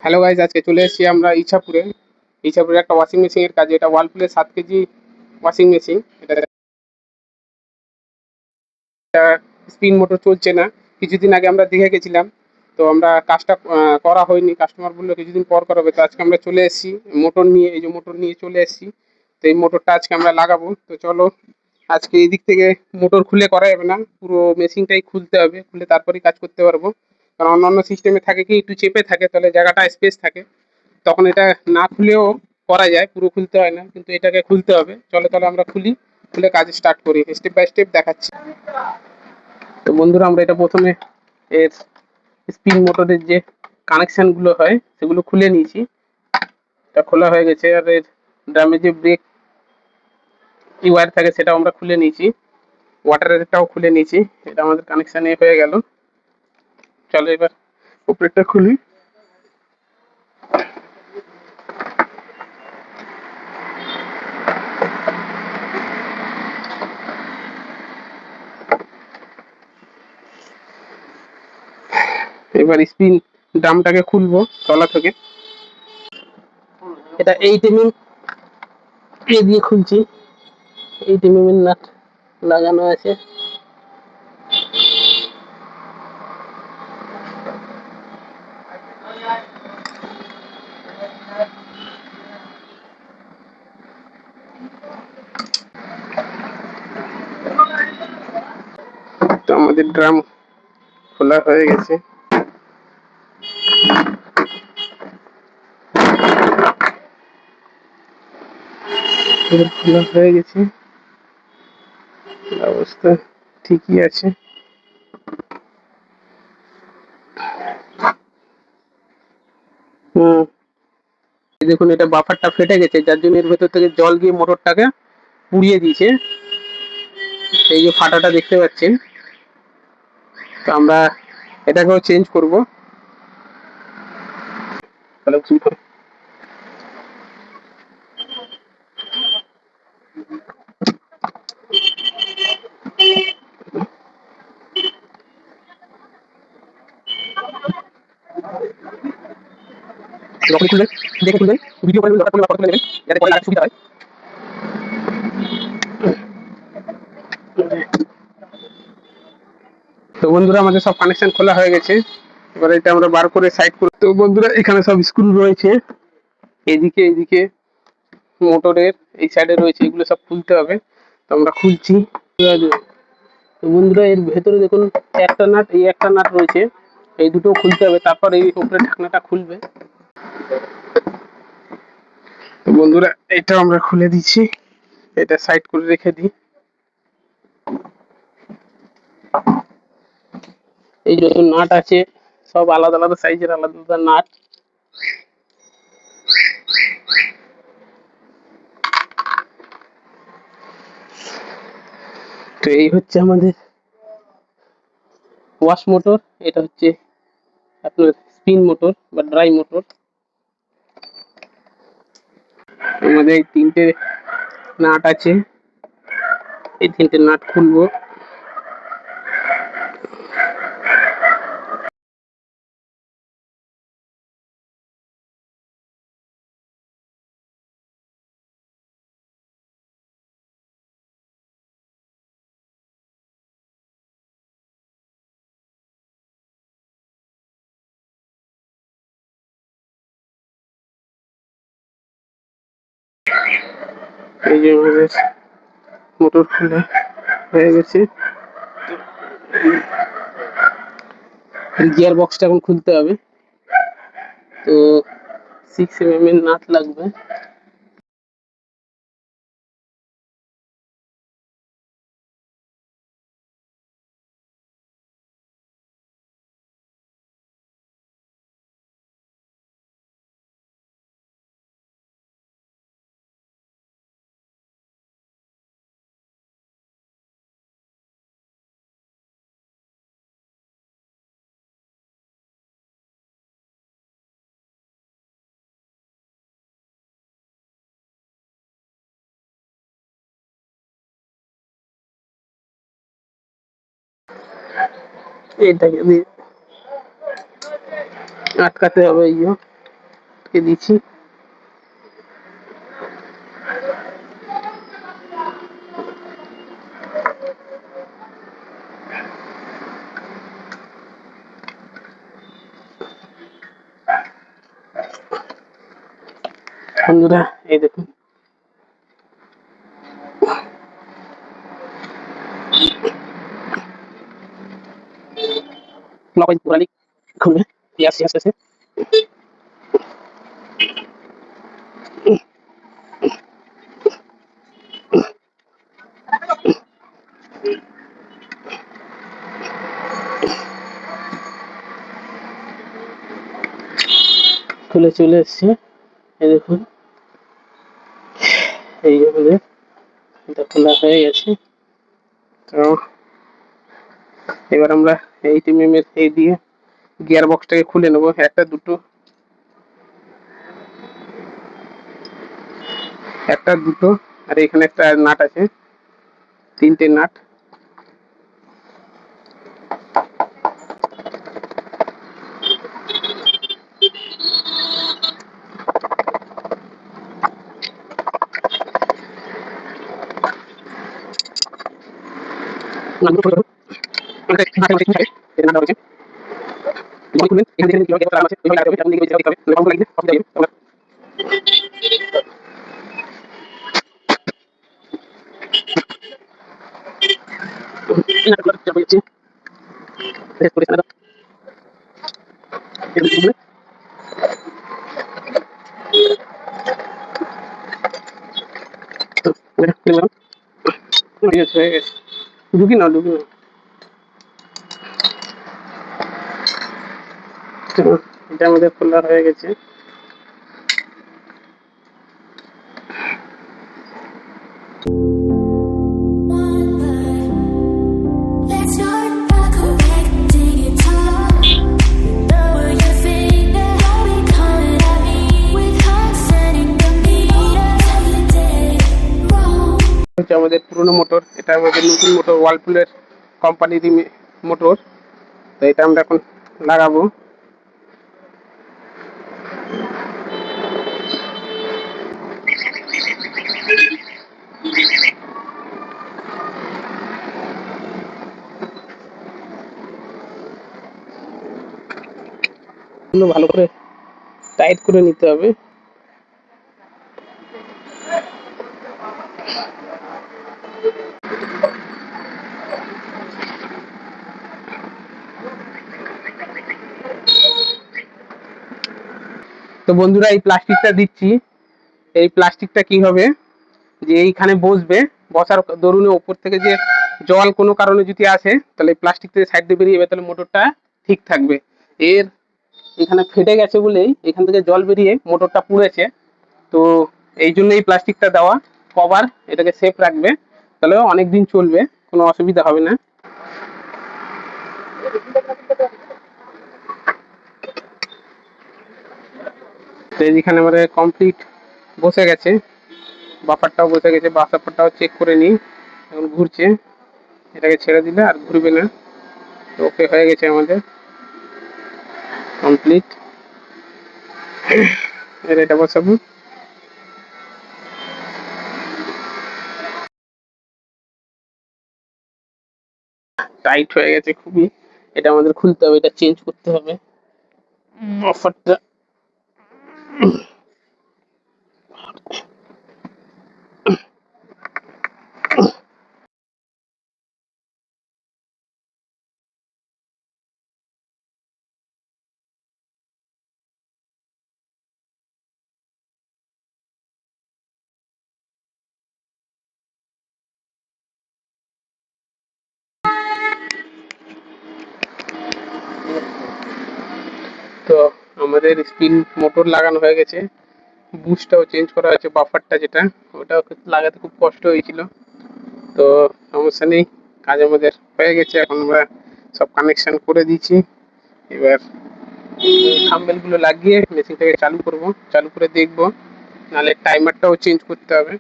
Hello guys, আজকে চলে এসেছি আমরা ইছাপুরে একটা ওয়াশিং মেশিনের কাজে। এটা ওয়ালপুলের 7 কেজি ওয়াশিং মেশিন। এটা স্পিন মোটর চলছে না। কিছুদিন আগে আমরা দেখে গেছিলাম, তো আমরা কাজটা করা হয়নি। কাস্টমার বললো কিছুদিন পর করাবে, তো আজকে আমরা চলে এসেছি মোটর নিয়ে। এই যে মোটর নিয়ে চলে এসেছি, তো এই মোটরটা আজকে আমরা লাগাবো। তো চলো, আজকে এই দিক থেকে মোটর খুলে করা যাবে না, পুরো মেশিনটাই খুলতে হবে, খুলে তারপরেই কাজ করতে পারবো। কারণ অন্যান্য সিস্টেমে থাকে কি, একটু চেপে থাকে, তাহলে জায়গাটা স্পেস থাকে, তখন এটা না খুলেও করা যায়, পুরো খুলতে হয় না, কিন্তু এটাকে খুলতে হবে। চলো তাহলে আমরা খুলে কাজ স্টার্ট করি, স্টেপ বাই স্টেপ দেখাচ্ছি। তো বন্ধুরা, আমরা এটা প্রথমে এর স্পিন মোটরের যে কানেকশন গুলো হয় সেগুলো খুলে নিয়েছি। এটা খোলা হয়ে গেছে। আর এর ড্রামে যে ব্রেক ওয়্যার থাকে সেটাও আমরা খুলে নিয়েছি, ওয়াটারেরটাও খুলে নিয়েছি। এটা আমাদের কানেকশানে হয়ে গেল। চলো এবার উপরেরটা খুলি। এবার স্পিন ড্রামটাকে খুলবো তলা থেকে। এটা 8 mm এ দিয়ে খুলছি। 8 mm এর নাট লাগানো আছে। তো আমাদের ড্রাম খোলা হয়ে গেছে। খোলা হয়ে গেছে, অবস্থা ঠিকই আছে। হুম, দেখুন এটা বাফারটা ফেটে গেছে, যার জন্য এর ভেতর থেকে জল গিয়ে মোটরটাকে পুড়িয়ে দিয়েছে। এই যে ফাটাটা দেখতে পাচ্ছেন, তো আমরা এটাকেও চেঞ্জ করবো। তাহলে যখন খুলবেন দেখে খুলবেন, ভিডিও করে ফটো তুলে নেবেন, যাতে পরে লাগাতে সুবিধা হয়। তো বন্ধুরা, আমাদের সব কানেকশন খোলা হয়ে গেছে। এবার এটা আমরা বার করে সাইড করব। তো বন্ধুরা, এখানে সব স্ক্রু রয়েছে, এইদিকে এইদিকে মোটরের এই সাইডে রয়েছে, এগুলো সব খুলতে হবে। তো আমরা খুলছি। তো বন্ধুরা, এর ভেতরে দেখুন একটা নাট, এই একটা নাট রয়েছে, এই দুটো খুলতে হবে, তারপর এই উপরে ঢাকনাটা খুলবে। তো বন্ধুরা, এটা আমরা খুলে দিচ্ছি, এটা সাইড করে রেখে দিই। এই যত নাট আছে সব আলাদা আলাদা সাইজের, আলাদা আলাদা নাট। তো এই হচ্ছে আমাদের ওয়াশ মোটর, এটা হচ্ছে আপনার স্পিন মোটর বা ড্রাই মোটর। আমাদের এই তিনটে নাট আছে, এই তিনটে নাট খুলবো। এই যে আমাদের মোটর খুলে হয়ে গেছে। গিয়ার বক্সটা এখন খুলতে হবে। তো 6 mm এর নাট লাগবে। এটাকে দিয়ে আটকাতে হবে। এই আটকে দিচ্ছি। বন্ধুরা এই দেখুন পুরালি খুলবে আস্তে আস্তে আস্তে খুলে চলে এসছে। এই দেখুন এই আমাদের এটা খোলা হয়ে গেছে। তো এবার আমরা 8mm এর এই দিয়ে গিয়ার বক্সটাকে খুলে নেবো। একটা দুটো আর এখানে একটা নাট আছে, 3টে নাট। ঢুকি না এটা আমাদের খোলা হয়ে গেছে। আমাদের পুরনো মোটর, এটা আমাদের নতুন মোটর, ওয়ার্লপুলের কোম্পানির মোটর। তো এটা আমরা এখন লাগাবো। ভালো করে টাইট করে নিতে হবে। তো বন্ধুরা এই প্লাস্টিকটা দিচ্ছি। এই প্লাস্টিকটা কি হবে যে এইখানে বসবে, বসার দরুনে ওপর থেকে যে জল কোনো কারণে যদি আসে তাহলে প্লাস্টিক থেকে সাইড দিয়ে বেরিয়ে যাবে, তাহলে মোটরটা ঠিক থাকবে। এর এখানে ফেটে গেছে বলেই এখান থেকে জল বেরিয়ে মোটরটা পুড়েছে। তো এই জন্য এই প্লাস্টিকটা দেওয়া কভার, এটাকে সেফ রাখবে, তাহলে অনেক দিন চলবে, কোনো অসুবিধা হবে না। তো এইখানে আমাদের কমপ্লিট বসে গেছে, বাফারটাও বসে গেছে। বাফারটাও চেক করে নিই, এখন ঘুরছে, এটাকে ছেড়ে দিলে আর ঘুরবে না। তো ওকে হয়ে গেছে আমাদের কমপ্লিট। এটা বসাবো। টাইট হয়ে গেছে খুবই, এটা আমাদের খুলতে হবে, এটা চেঞ্জ করতে হবে অফারটা। তো আমাদের স্পিন মোটর লাগানো হয়ে গেছে, বুস্টটাও চেঞ্জ করা হয়েছে, বাফারটা যেটা ওটা লাগাতে খুব কষ্ট হয়েছিল। তো সমস্যা নেই, কাজ আমাদের হয়ে গেছে। এখন আমরা সব কানেকশন করে দিচ্ছি। এবার থাম্বেলগুলো লাগিয়ে মেশিনটাকে চালু করে দেখবো, নাহলে টাইমারটাও চেঞ্জ করতে হবে।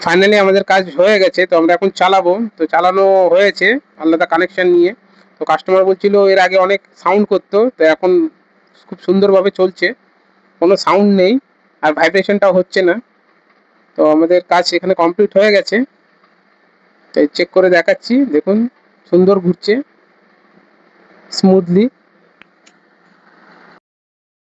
ফাইনালি আমাদের কাজ হয়ে গেছে, তো আমরা এখন চালাবো। তো চালানো হয়েছে আলাদা কানেকশন নিয়ে। তো কাস্টমার বলছিল এর আগে অনেক সাউন্ড করতো, তো এখন খুব সুন্দরভাবে চলছে, কোনো সাউন্ড নেই আর ভাইব্রেশনটাও হচ্ছে না। তো আমাদের কাজ এখানে কমপ্লিট হয়ে গেছে। তো চেক করে দেখাচ্ছি, দেখুন সুন্দর ঘুরছে স্মুথলি।